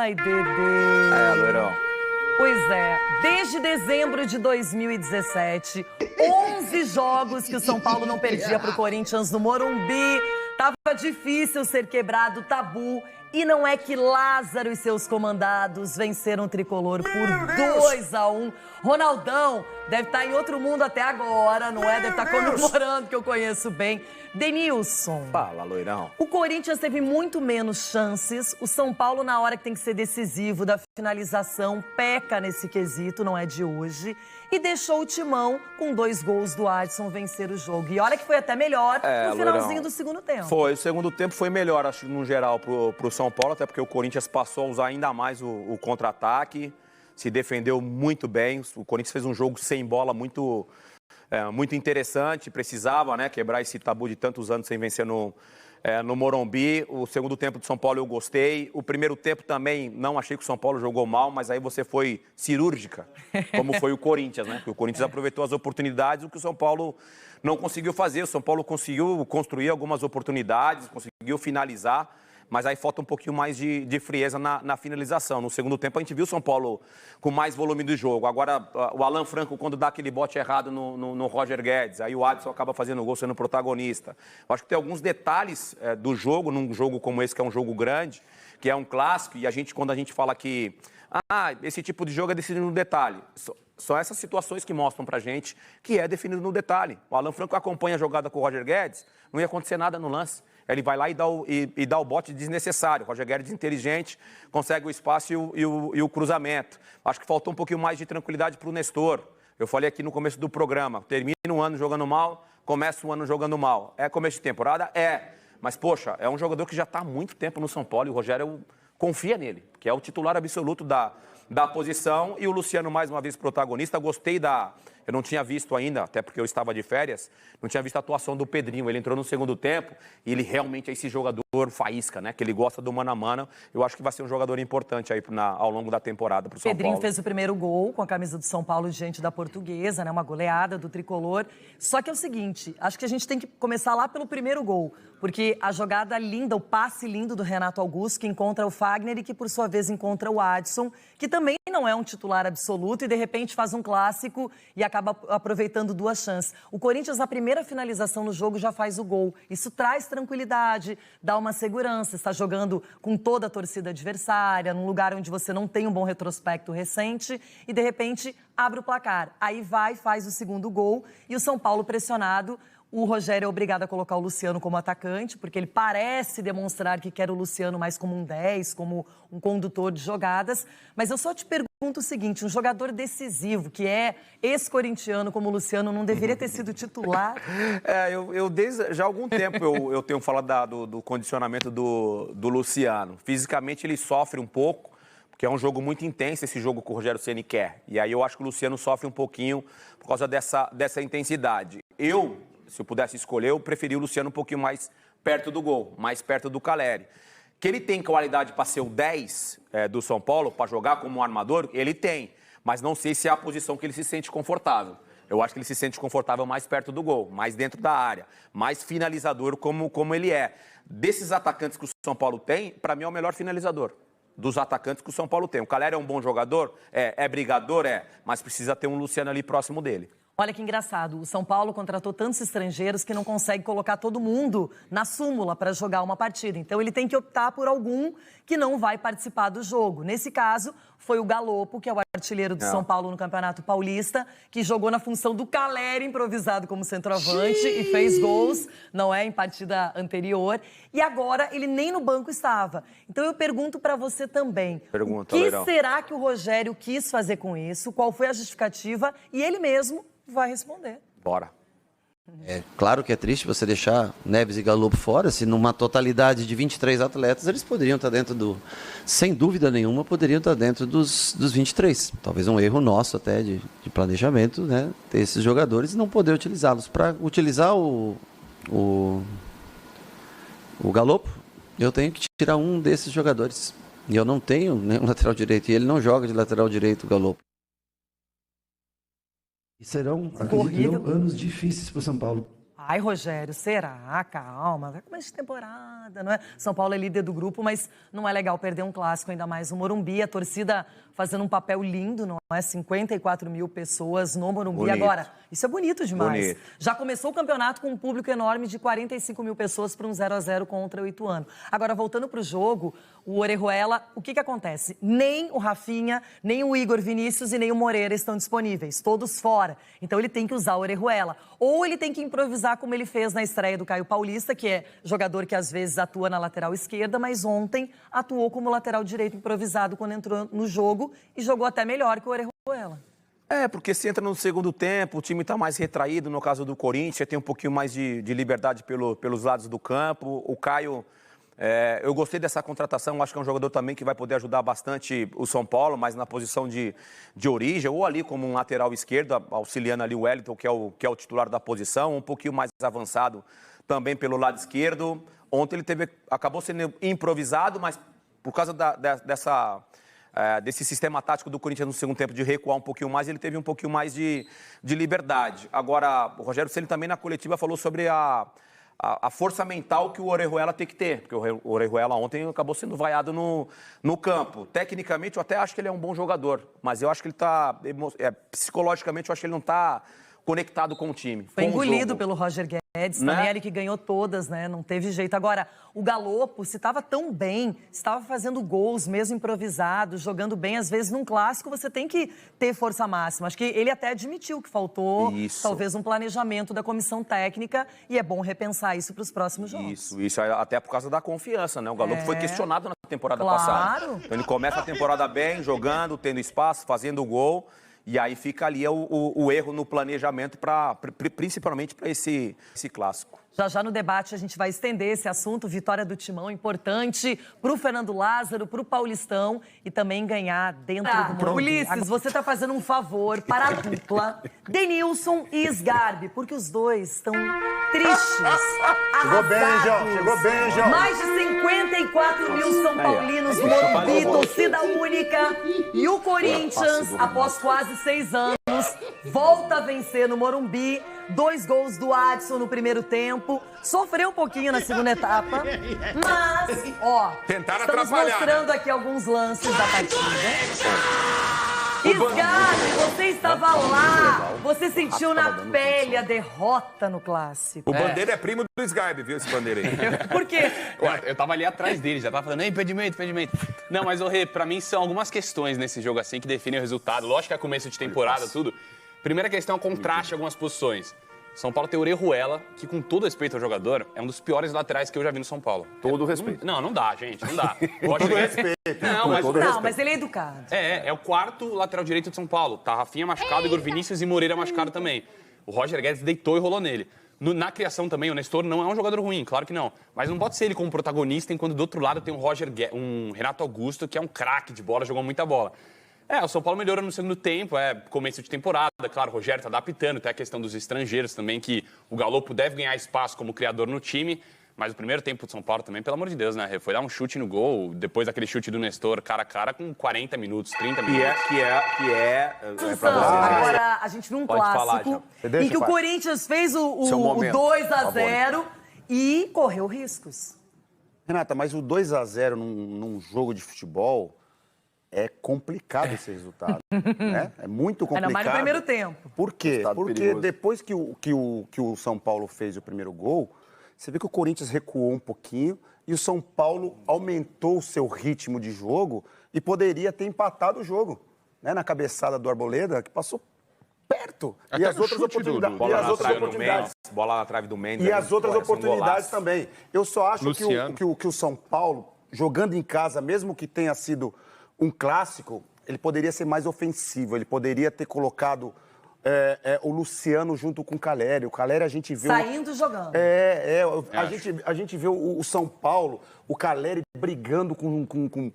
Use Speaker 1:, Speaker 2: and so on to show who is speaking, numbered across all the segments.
Speaker 1: Ai, Dedê.
Speaker 2: Loirão.
Speaker 1: Pois é, desde dezembro de 2017, 11 jogos que o São Paulo não perdia para o Corinthians no Morumbi. Tava difícil ser quebrado o tabu. E não é que Lázaro e seus comandados venceram o Tricolor por 2-1. Ronaldão deve estar em outro mundo até agora, não é? Deve estar comemorando, que eu conheço bem. Denilson.
Speaker 2: Fala, loirão.
Speaker 1: O Corinthians teve muito menos chances. O São Paulo, na hora que tem que ser decisivo da finalização, peca nesse quesito, não é de hoje. E deixou o Timão, com 2 gols do Adson, vencer o jogo. E olha que foi até melhor no finalzinho
Speaker 2: loirão.
Speaker 1: do segundo tempo.
Speaker 2: Foi, o segundo tempo foi melhor, acho, no geral, pro São Paulo, até porque o Corinthians passou a usar ainda mais o contra-ataque, se defendeu muito bem. O Corinthians fez um jogo sem bola muito interessante, precisava, né, quebrar esse tabu de tantos anos sem vencer no Morumbi. O segundo tempo do São Paulo eu gostei. O primeiro tempo também não achei que o São Paulo jogou mal, mas aí você foi cirúrgica, como foi o Corinthians, né? O Corinthians aproveitou as oportunidades, o que o São Paulo não conseguiu fazer. O São Paulo conseguiu construir algumas oportunidades, conseguiu finalizar, mas aí falta um pouquinho mais de frieza na finalização. No segundo tempo a gente viu o São Paulo com mais volume do jogo. Agora o Alan Franco, quando dá aquele bote errado no Roger Guedes, aí o Adson acaba fazendo o gol sendo protagonista. Eu acho que tem alguns detalhes do jogo, num jogo como esse, que é um jogo grande, que é um clássico, e quando a gente fala que esse tipo de jogo é decidido no detalhe. São essas situações que mostram pra gente que é definido no detalhe. O Alan Franco acompanha a jogada com o Roger Guedes, não ia acontecer nada no lance. Ele vai lá e dá o bote desnecessário. O Roger Guedes, inteligente, consegue o espaço e o cruzamento. Acho que faltou um pouquinho mais de tranquilidade para o Nestor. Eu falei aqui no começo do programa, termina um ano jogando mal, começa um ano jogando mal. É começo de temporada? É. Mas, poxa, é um jogador que já está há muito tempo no São Paulo e o Rogério confia nele, que é o titular absoluto da posição. E o Luciano, mais uma vez, protagonista. Gostei eu não tinha visto ainda, até porque eu estava de férias, não tinha visto a atuação do Pedrinho. Ele entrou no segundo tempo e ele realmente é esse jogador faísca, né? Que ele gosta do mano a mano. Eu acho que vai ser um jogador importante aí ao longo da temporada para o São Paulo.
Speaker 1: Pedrinho fez o primeiro gol com a camisa do São Paulo diante da Portuguesa, né? Uma goleada do Tricolor. Só que é o seguinte, acho que a gente tem que começar lá pelo primeiro gol, porque a jogada linda, o passe lindo do Renato Augusto, que encontra o Fagner e que, por sua vez, encontra o Adson, que também não é um titular absoluto e, de repente, faz um clássico e acaba aproveitando 2 chances. O Corinthians, na primeira finalização no jogo, já faz o gol. Isso traz tranquilidade, dá uma segurança. Está jogando com toda a torcida adversária, num lugar onde você não tem um bom retrospecto recente e, de repente, abre o placar. Aí faz o segundo gol e o São Paulo pressionado. O Rogério é obrigado a colocar o Luciano como atacante, porque ele parece demonstrar que quer o Luciano mais como um 10, como um condutor de jogadas. Mas eu só te pergunto o seguinte, um jogador decisivo, que é ex-corintiano como o Luciano, não deveria ter sido titular?
Speaker 2: Eu desde já há algum tempo eu tenho falado do condicionamento do Luciano. Fisicamente ele sofre um pouco, porque é um jogo muito intenso esse jogo que o Rogério Ceni quer. E aí eu acho que o Luciano sofre um pouquinho por causa dessa intensidade. Se eu pudesse escolher, eu preferia o Luciano um pouquinho mais perto do gol, mais perto do Caleri. Que ele tem qualidade para ser o 10 do São Paulo, para jogar como um armador, ele tem. Mas não sei se é a posição que ele se sente confortável. Eu acho que ele se sente confortável mais perto do gol, mais dentro da área, mais finalizador como ele é. Desses atacantes que o São Paulo tem, para mim é o melhor finalizador. Dos atacantes que o São Paulo tem. O Caleri é um bom jogador? É brigador? Mas precisa ter um Luciano ali próximo dele.
Speaker 1: Olha que engraçado, o São Paulo contratou tantos estrangeiros que não consegue colocar todo mundo na súmula para jogar uma partida. Então ele tem que optar por algum que não vai participar do jogo. Nesse caso, foi o Galopo, que é o artilheiro do São Paulo no Campeonato Paulista, que jogou na função do Caleri, improvisado como centroavante, e fez gols, não é, em partida anterior. E agora ele nem no banco estava. Então eu pergunto para você também, o que será que o Rogério quis fazer com isso? Qual foi a justificativa? E ele mesmo vai responder.
Speaker 2: Bora.
Speaker 3: É claro que é triste você deixar Neves e Galopo fora, se numa totalidade de 23 atletas, eles poderiam estar dentro sem dúvida nenhuma, poderiam estar dentro dos 23. Talvez um erro nosso até de planejamento, né? Ter esses jogadores e não poder utilizá-los. Para utilizar o Galopo, eu tenho que tirar um desses jogadores. E eu não tenho nenhum lateral direito, e ele não joga de lateral direito, o Galopo.
Speaker 4: E serão anos difíceis para o São Paulo.
Speaker 1: Ai, Rogério, será? Calma, vai começar de temporada, não é? São Paulo é líder do grupo, mas não é legal perder um clássico, ainda mais no Morumbi. A torcida fazendo um papel lindo, não é? 54 mil pessoas no Morumbi.
Speaker 2: Bonito.
Speaker 1: Agora, isso é bonito demais.
Speaker 2: Bonito.
Speaker 1: Já começou o campeonato com um público enorme de 45 mil pessoas para um 0-0 contra o Ituano. Agora, voltando para o jogo, o Orejuela, o que acontece? Nem o Rafinha, nem o Igor Vinícius e nem o Moreira estão disponíveis, todos fora. Então, ele tem que usar o Orejuela. Ou ele tem que improvisar como ele fez na estreia do Caio Paulista, que é jogador que às vezes atua na lateral esquerda, mas ontem atuou como lateral direito improvisado quando entrou no jogo e jogou até melhor que o Orejuela.
Speaker 2: Porque se entra no segundo tempo, o time está mais retraído, no caso do Corinthians, tem um pouquinho mais de liberdade pelos lados do campo. O Caio, eu gostei dessa contratação, acho que é um jogador também que vai poder ajudar bastante o São Paulo, mas na posição de origem, ou ali como um lateral esquerdo, auxiliando ali o Wellington, que é o titular da posição, um pouquinho mais avançado também pelo lado esquerdo. Ontem ele acabou sendo improvisado, mas por causa desse sistema tático do Corinthians no segundo tempo de recuar um pouquinho mais, ele teve um pouquinho mais de liberdade. Agora, o Rogério Ceni também na coletiva falou sobre a força mental que o Orejuela tem que ter, porque o Orejuela ontem acabou sendo vaiado no campo. Tecnicamente, eu até acho que ele é um bom jogador, mas eu acho que ele está, psicologicamente, eu acho que ele não está conectado com o time.
Speaker 1: Foi engolido pelo Roger Guedes, também ele que ganhou todas, né? Não teve jeito. Agora, o Galopo, se estava tão bem, se estava fazendo gols mesmo improvisados, jogando bem, às vezes num clássico você tem que ter força máxima. Acho que ele até admitiu que faltou talvez um planejamento da comissão técnica e é bom repensar isso para os próximos jogos.
Speaker 2: Isso até por causa da confiança, né? O Galopo foi questionado na temporada passada. Então ele começa a temporada bem, jogando, tendo espaço, fazendo gol. E aí fica ali o erro no planejamento, principalmente para esse clássico.
Speaker 1: Já no debate a gente vai estender esse assunto, vitória do Timão, importante para o Fernando Lázaro, para o Paulistão e também ganhar dentro do Morumbi. Ulisses, você está fazendo um favor para a dupla Denilson e Sgarbi, porque os dois estão tristes,
Speaker 4: Chegou bem, João. Chegou bem, João.
Speaker 1: Mais de 54 mil São Paulinos no Morumbi, torcida única. E o Corinthians, após quase 6 anos, volta a vencer no Morumbi. 2 gols do Adson no primeiro tempo. Sofreu um pouquinho na segunda etapa. Mas,
Speaker 4: tentaram
Speaker 1: estamos
Speaker 4: atrapalhar,
Speaker 1: mostrando aqui alguns lances da partida. Sgarbi, você estava lá. Você sentiu na pele a derrota no clássico.
Speaker 4: O Bandeira é primo do Sgarbi, viu, esse Bandeira aí?
Speaker 1: Por quê?
Speaker 5: Eu tava ali atrás dele, já tava falando, impedimento. Não, mas, Rê, pra mim são algumas questões nesse jogo assim que definem o resultado. Lógico que é começo de temporada, tudo. Primeira questão é o contraste em algumas posições. São Paulo tem o Orejuela, que com todo respeito ao jogador, é um dos piores laterais que eu já vi no São Paulo.
Speaker 4: Todo respeito.
Speaker 5: Não dá, gente, não dá.
Speaker 4: Com todo respeito.
Speaker 1: Não, mas ele é educado.
Speaker 5: É o quarto lateral direito de São Paulo. Tá Rafinha machucado, Igor Vinícius e Moreira machucado também. O Roger Guedes deitou e rolou nele. Na criação também, o Nestor não é um jogador ruim, claro que não. Mas não pode ser ele como protagonista, enquanto do outro lado tem um Renato Augusto, que é um craque de bola, jogou muita bola. O São Paulo melhorou no segundo tempo, começo de temporada, claro, o Rogério tá adaptando, tem a questão dos estrangeiros também, que o Galopo deve ganhar espaço como criador no time, mas o primeiro tempo do São Paulo também, pelo amor de Deus, né? Foi dar um chute no gol, depois daquele chute do Nestor, cara a cara, com 40 minutos, 30 minutos.
Speaker 1: Agora, a gente viu um clássico em que o
Speaker 4: pai.
Speaker 1: Corinthians fez o 2-0 e correu riscos.
Speaker 6: Renata, mas o 2-0 num jogo de futebol é complicado esse resultado, né? É muito complicado.
Speaker 1: Ainda mais no primeiro tempo.
Speaker 6: Por quê? Porque depois que o São Paulo fez o primeiro gol, você vê que o Corinthians recuou um pouquinho e o São Paulo aumentou o seu ritmo de jogo e poderia ter empatado o jogo, né? Na cabeçada do Arboleda, que passou perto.
Speaker 4: Até
Speaker 6: e as outras oportunidades.
Speaker 2: Bola na trave do Mendes.
Speaker 6: E as outras oportunidades também. Eu só acho que o São Paulo, jogando em casa, mesmo que tenha sido um clássico, ele poderia ser mais ofensivo, ele poderia ter colocado o Luciano junto com o Caleri. O Caleri a gente viu...
Speaker 1: Saindo jogando.
Speaker 6: A gente vê o São Paulo, o Caleri brigando com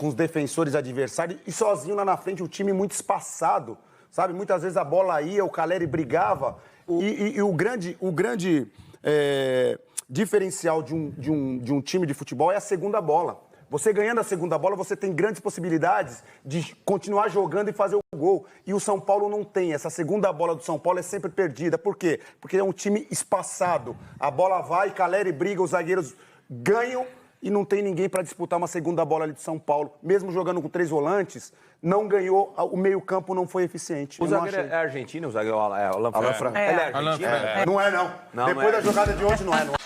Speaker 6: os defensores adversários e sozinho lá na frente, o time muito espaçado, sabe? Muitas vezes a bola ia, o Caleri brigava. E o grande diferencial de um time de futebol é a segunda bola. Você ganhando a segunda bola, você tem grandes possibilidades de continuar jogando e fazer o gol. E o São Paulo não tem. Essa segunda bola do São Paulo é sempre perdida. Por quê? Porque é um time espaçado. A bola vai, Caleri briga, os zagueiros ganham e não tem ninguém para disputar uma segunda bola ali do São Paulo. Mesmo jogando com 3 volantes, não ganhou, o meio-campo não foi eficiente.
Speaker 2: O
Speaker 6: Eu não
Speaker 2: zagueiro
Speaker 6: achei.
Speaker 2: é argentino, o zagueiro Alan
Speaker 6: Alan
Speaker 2: Franco.
Speaker 6: Franco.
Speaker 2: Ele é argentino?
Speaker 6: Não é, não.
Speaker 2: Não,
Speaker 6: Depois
Speaker 2: não é.
Speaker 6: da jogada de hoje, não é. Não.